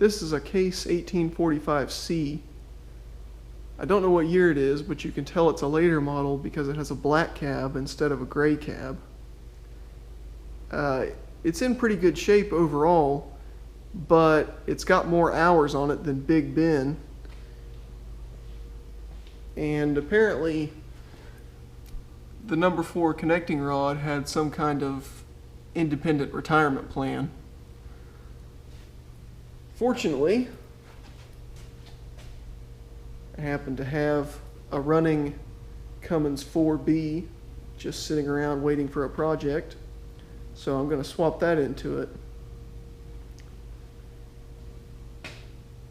This is a Case 1845C. I don't know what year it is, but you can tell it's a later model because it has a black cab instead of a gray cab. It's in pretty good shape overall, but it's got more hours on it than Big Ben. And apparently the number 4 connecting rod had some kind of independent retirement plan. Fortunately, I happen to have a running Cummins 4B just sitting around waiting for a project, so I'm going to swap that into it.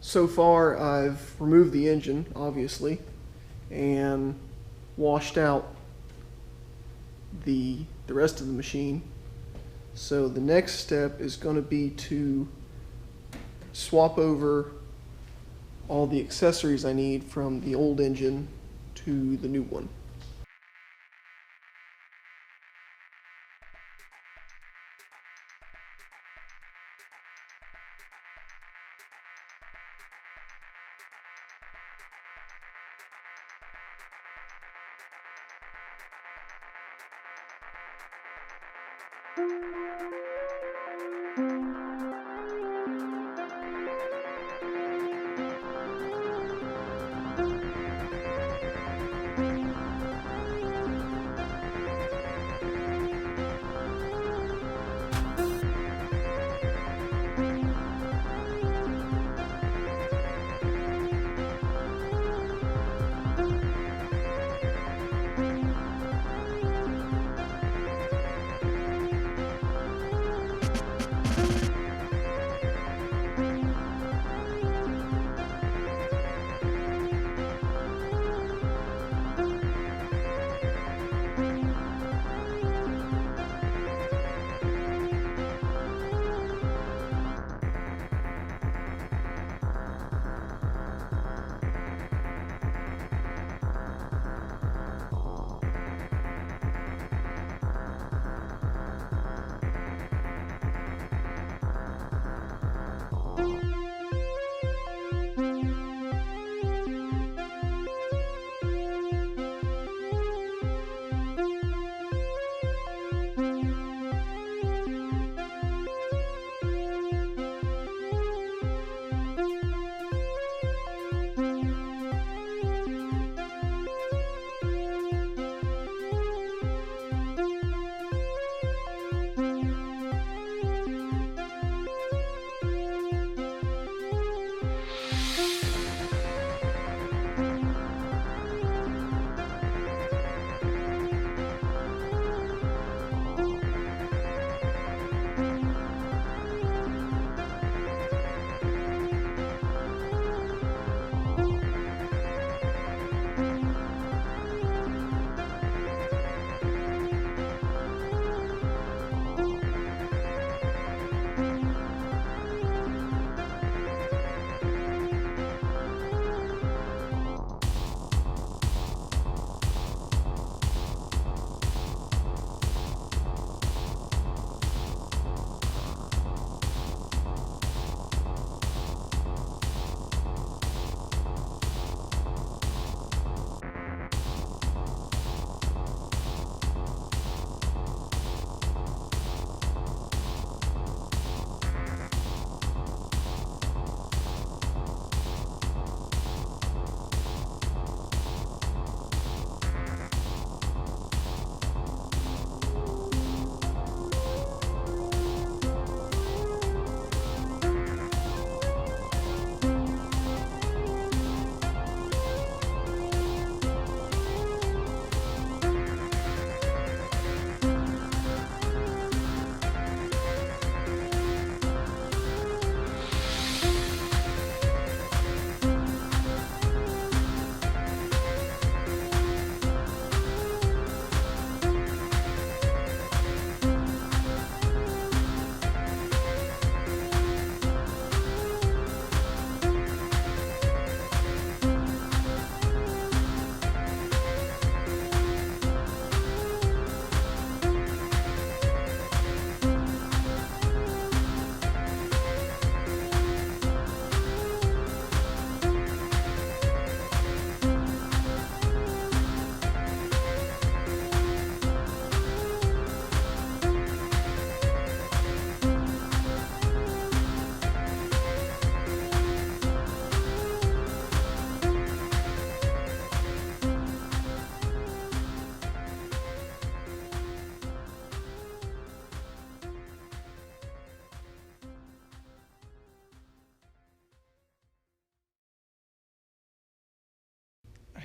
So far I've removed the engine, obviously, and washed out the rest of the machine. So the next step is going to be to swap over all the accessories I need from the old engine to the new one.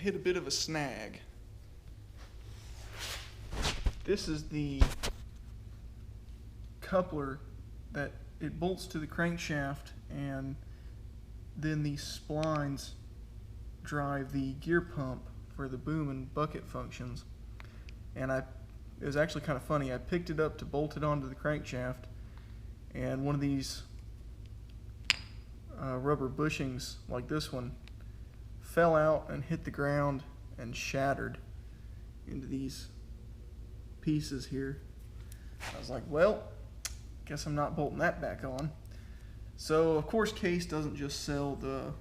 hit a bit of a snag. This is the coupler that it bolts to the crankshaft, and then these splines drive the gear pump for the boom and bucket functions. And it was actually kind of funny. I picked it up to bolt it onto the crankshaft, and one of these rubber bushings like this one fell out and hit the ground and shattered into these pieces here. I was like, well, guess I'm not bolting that back on. So of course Case doesn't just sell the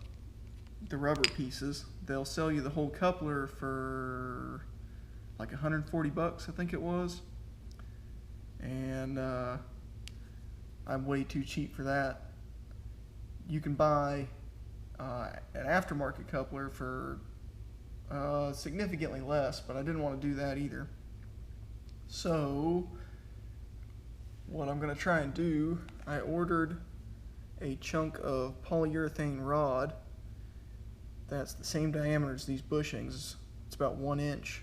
rubber pieces. They'll sell you the whole coupler for like 140 bucks, I think it was. And I'm way too cheap for that. You can buy an aftermarket coupler for significantly less, but I didn't want to do that either. So what I'm going to try and do, I ordered a chunk of polyurethane rod that's the same diameter as these bushings. It's about 1 inch.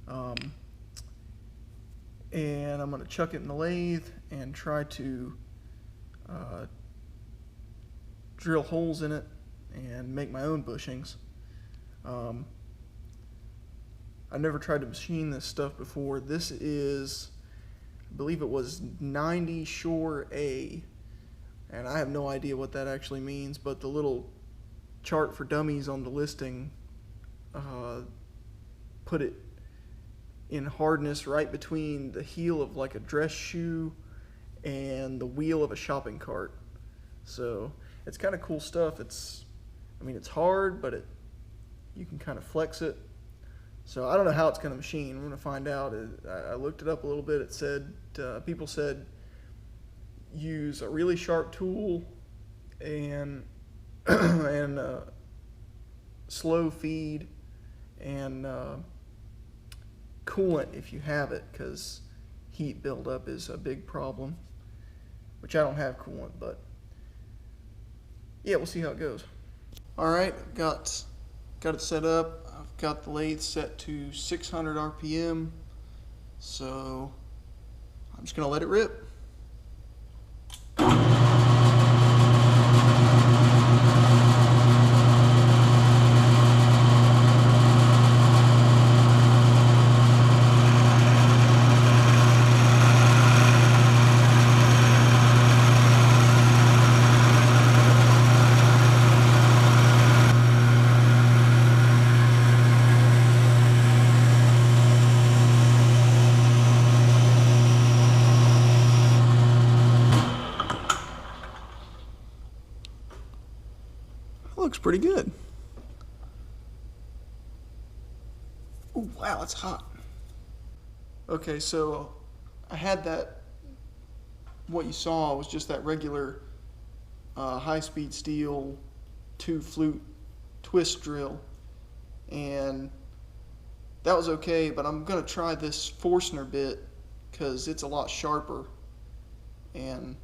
And I'm going to chuck it in the lathe and try to drill holes in it and make my own bushings. I've never tried to machine this stuff before. This is, I believe it was 90 Shore A, and I have no idea what that actually means, but the little chart for dummies on the listing put it in hardness right between the heel of like a dress shoe and the wheel of a shopping cart. So it's kind of cool stuff. It's hard, but you can kind of flex it. So I don't know how it's going to machine. I'm going to find out. I looked it up a little bit. It said, people said use a really sharp tool and slow feed and coolant if you have it, because heat buildup is a big problem, which I don't have coolant, but yeah, we'll see how it goes. Alright, got it set up. I've got the lathe set to 600 RPM, so I'm just going to let it rip. Looks pretty good. Oh wow, it's hot. Okay, so I had that, what you saw was just that regular high-speed steel 2-flute twist drill, and that was okay, but I'm gonna try this Forstner bit because it's a lot sharper, and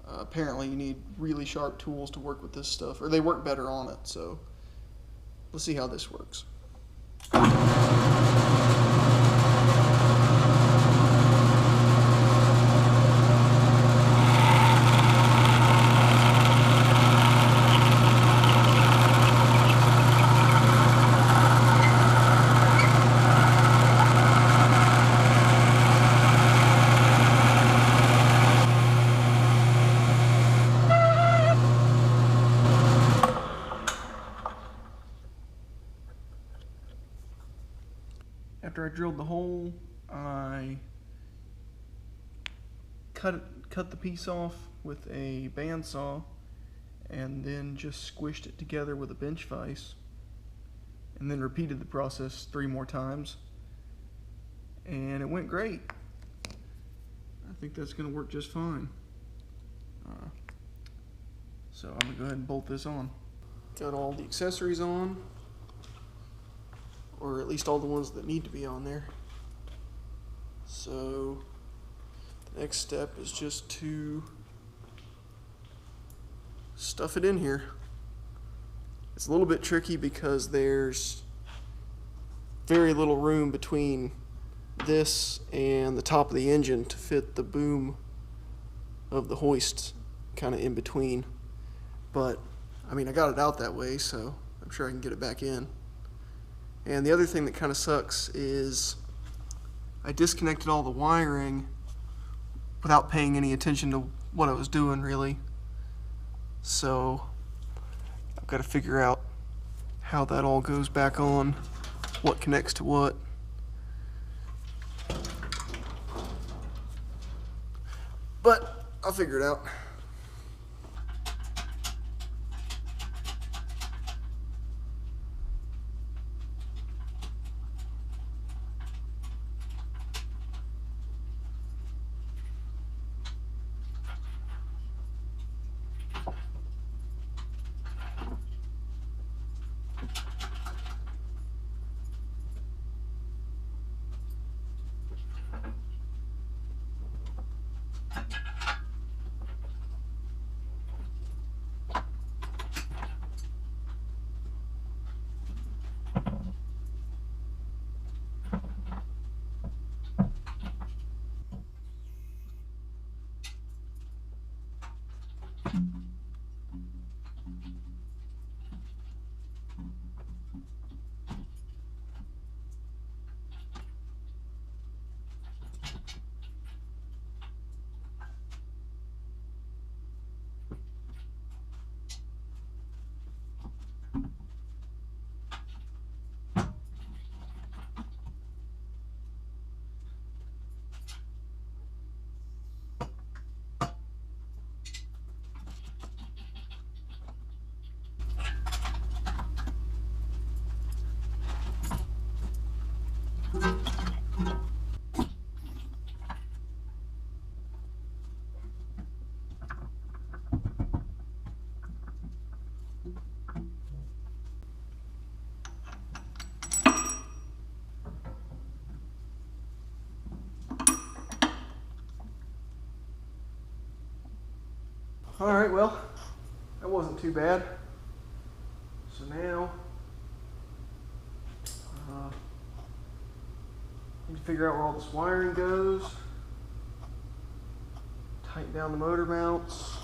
apparently you need really sharp tools to work with this stuff, or they work better on it. So let's see how this works. After I drilled the hole, I cut the piece off with a bandsaw and then just squished it together with a bench vise, and then repeated the process 3 more times, and it went great. I think that's going to work just fine. So I'm going to go ahead and bolt this on. Got all the accessories on, or at least all the ones that need to be on there. So the next step is just to stuff it in here. It's a little bit tricky because there's very little room between this and the top of the engine to fit the boom of the hoist kind of in between. But I mean, I got it out that way, so I'm sure I can get it back in. And the other thing that kind of sucks is I disconnected all the wiring without paying any attention to what I was doing, really. So I've got to figure out how that all goes back on, what connects to what. But I'll figure it out. All right, well, that wasn't too bad. So now, need to figure out where all this wiring goes, tighten down the motor mounts,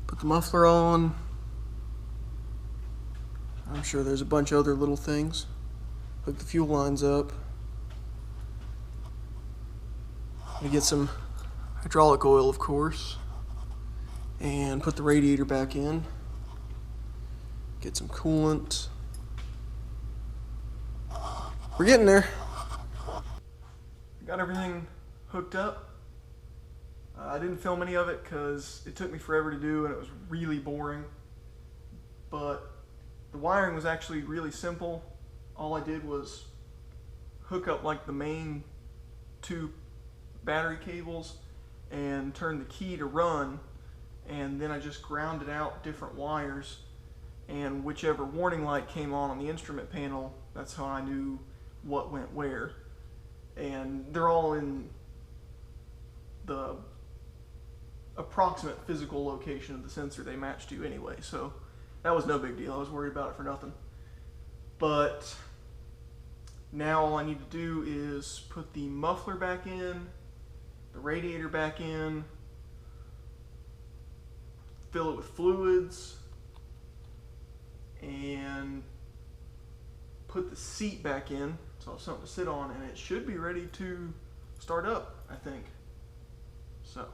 put the muffler on. I'm sure there's a bunch of other little things. Hook the fuel lines up. Get some hydraulic oil, of course, and put the radiator back in. Get some coolant. We're getting there. Got everything hooked up. I didn't film any of it because it took me forever to do and it was really boring. But the wiring was actually really simple. All I did was hook up like the main two battery cables and turn the key to run, and then I just grounded out different wires, and whichever warning light came on the instrument panel, that's how I knew what went where. And they're all in the approximate physical location of the sensor they match to anyway, so that was no big deal. I was worried about it for nothing. But now all I need to do is put the muffler back in, the radiator back in, fill it with fluids, and put the seat back in so I have something to sit on, and it should be ready to start up, I think. So.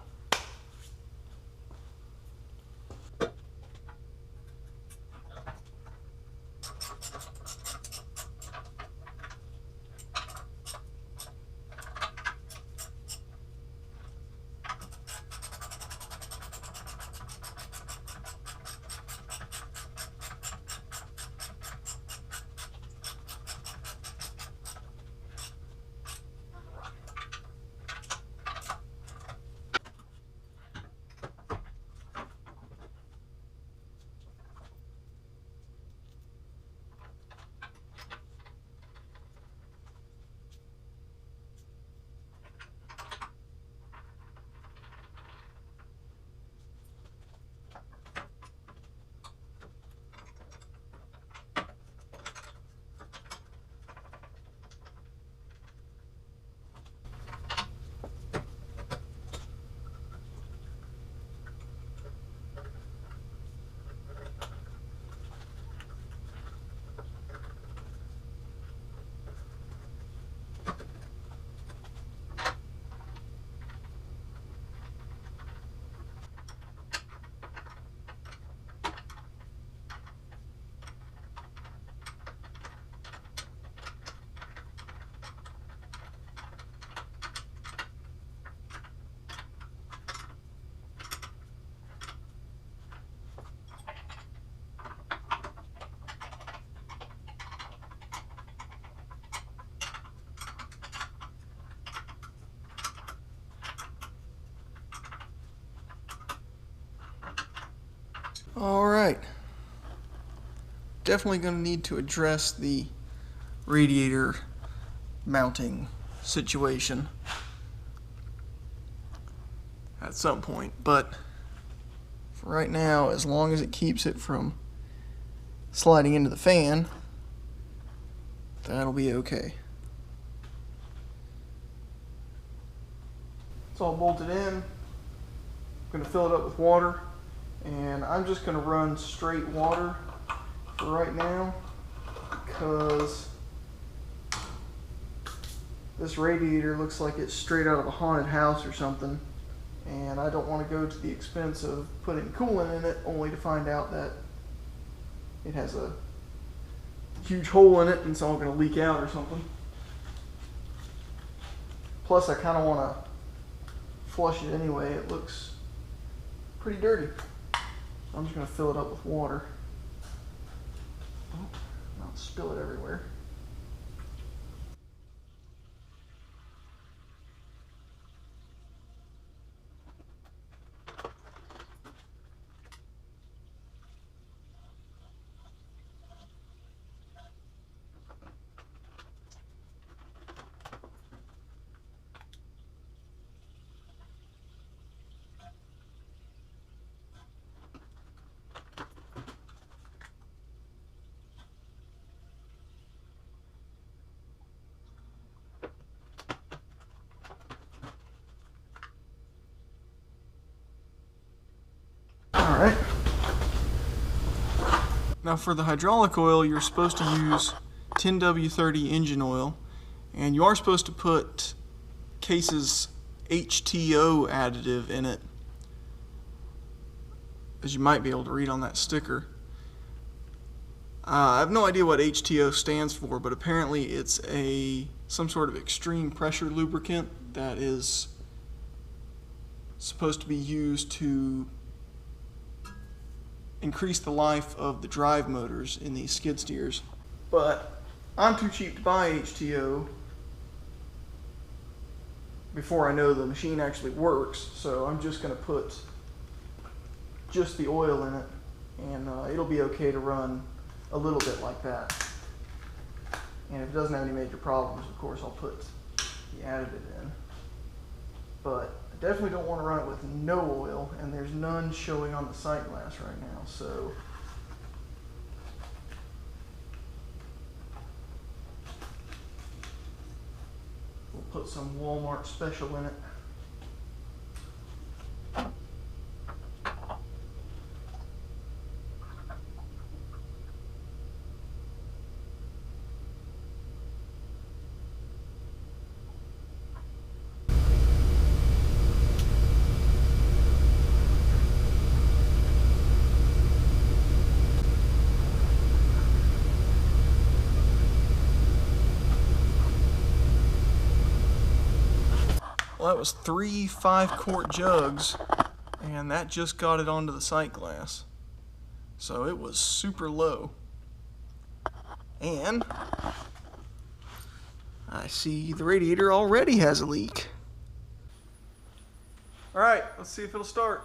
Alright, definitely going to need to address the radiator mounting situation at some point, but for right now, as long as it keeps it from sliding into the fan, that'll be okay. It's all bolted in. I'm going to fill it up with water, and I'm just going to run straight water for right now because this radiator looks like it's straight out of a haunted house or something, and I don't want to go to the expense of putting coolant in it only to find out that it has a huge hole in it and it's all going to leak out or something. Plus I kind of want to flush it anyway. It looks pretty dirty. I'm just going to fill it up with water. Oh, not spill it everywhere. Alright. Now for the hydraulic oil, you're supposed to use 10W30 engine oil, and you are supposed to put Case's HTO additive in it, as you might be able to read on that sticker. I have no idea what HTO stands for, but apparently it's some sort of extreme pressure lubricant that is supposed to be used to increase the life of the drive motors in these skid steers. But I'm too cheap to buy HTO before I know the machine actually works, so I'm just going to put just the oil in it, and it'll be okay to run a little bit like that. And if it doesn't have any major problems, of course I'll put the additive in. But I definitely don't want to run it with no oil, and there's none showing on the sight glass right now, so we'll put some Walmart special in it. Well, that was 3 5-quart jugs, and that just got it onto the sight glass. So it was super low. And I see the radiator already has a leak. Alright, let's see if it'll start.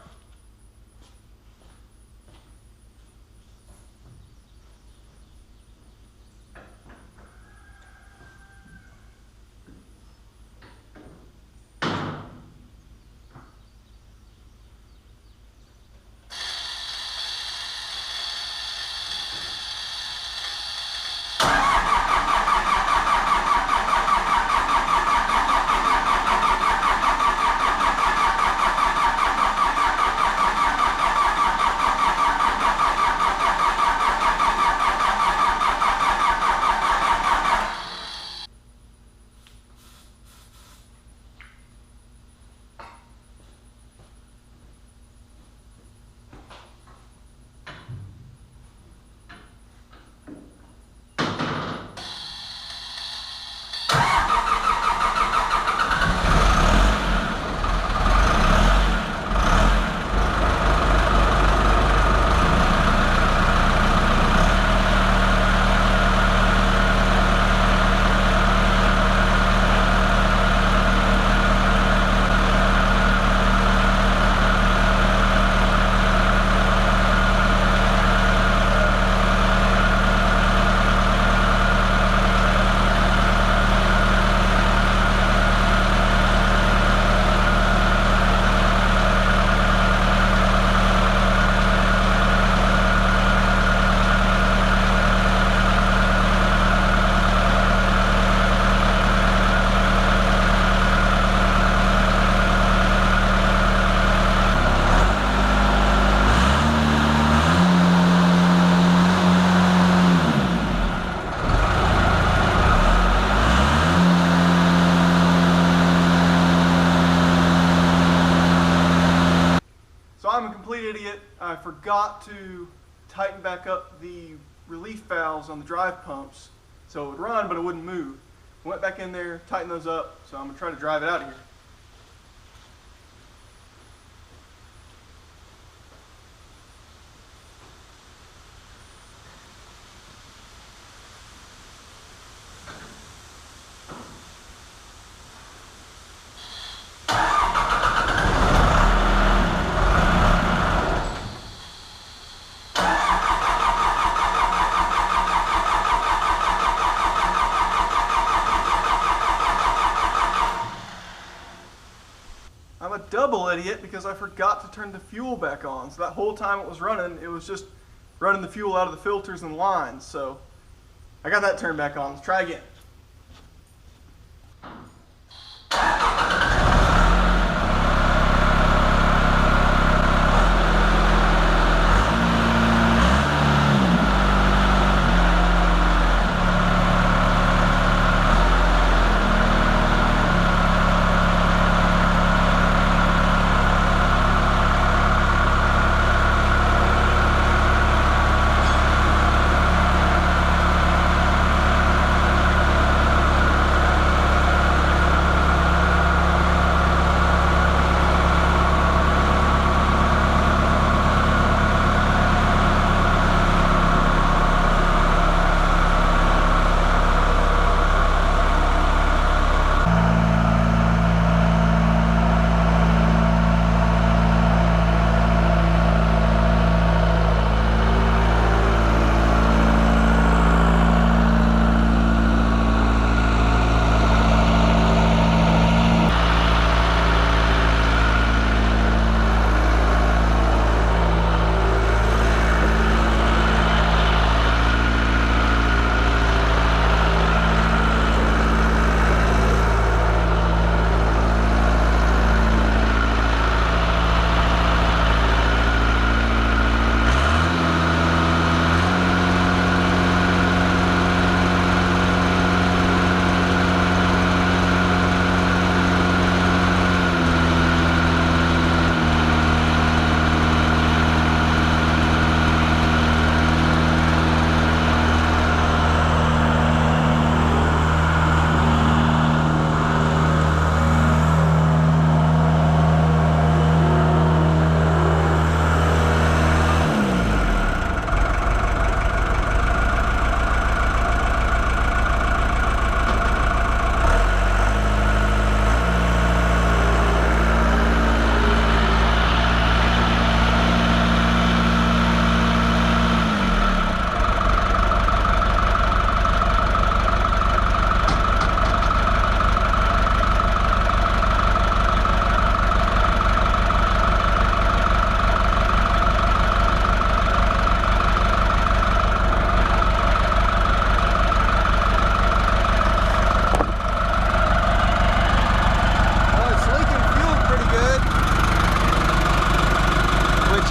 complete idiot. I forgot to tighten back up the relief valves on the drive pumps so it would run but it wouldn't move. Went back in there, tightened those up, so I'm going to try to drive it out of here. I'm a double idiot because I forgot to turn the fuel back on. So that whole time it was running, it was just running the fuel out of the filters and lines. So I got that turned back on. Let's try again.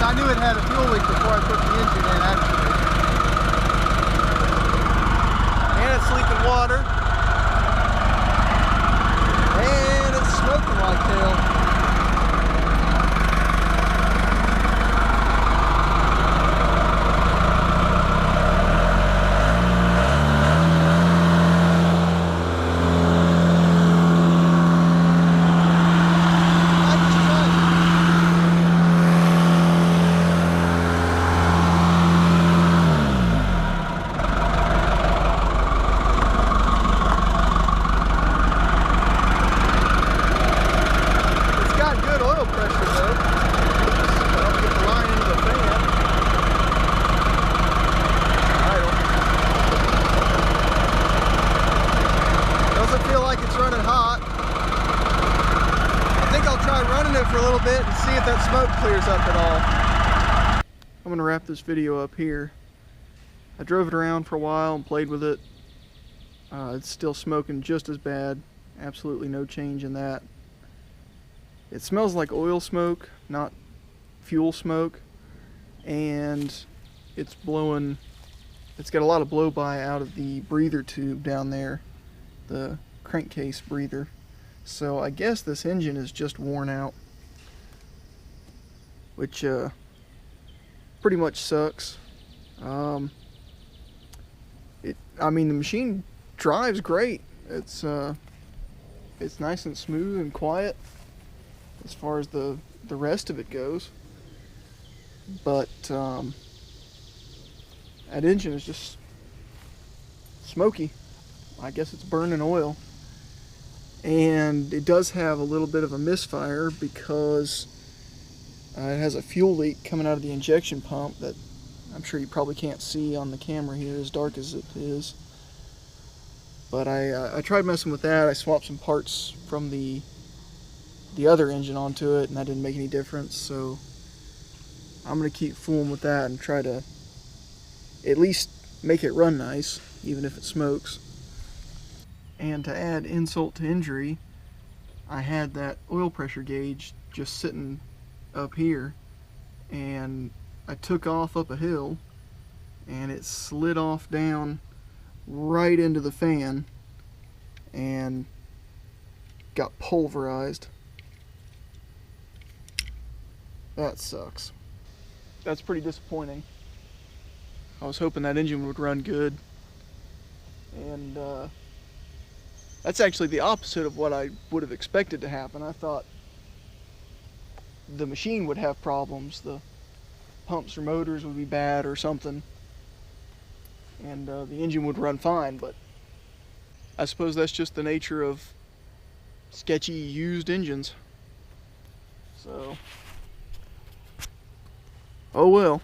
I knew it had a fuel leak before I put the engine in, actually. And it's leaking water. And it's smoking like hell. For a little bit and see if that smoke clears up at all. I'm gonna wrap this video up here. I drove it around for a while and played with it. It's still smoking just as bad. Absolutely no change in that. It smells like oil smoke, not fuel smoke, and it's blowing. It's got a lot of blow by out of the breather tube down there, the crankcase breather. So I guess this engine is just worn out, which pretty much sucks. I mean, the machine drives great. It's nice and smooth and quiet as far as the rest of it goes. But that engine is just smoky. I guess it's burning oil. And it does have a little bit of a misfire because it has a fuel leak coming out of the injection pump that I'm sure you probably can't see on the camera here, as dark as it is. But I tried messing with that. I swapped some parts from the other engine onto it, and that didn't make any difference. So I'm going to keep fooling with that and try to at least make it run nice, even if it smokes. And to add insult to injury, I had that oil pressure gauge just sitting up here, and I took off up a hill, and it slid off down right into the fan and got pulverized. That sucks. That's pretty disappointing. I was hoping that engine would run good, and that's actually the opposite of what I would have expected to happen. I thought the machine would have problems, the pumps or motors would be bad or something, and the engine would run fine. But I suppose that's just the nature of sketchy used engines. So, oh well.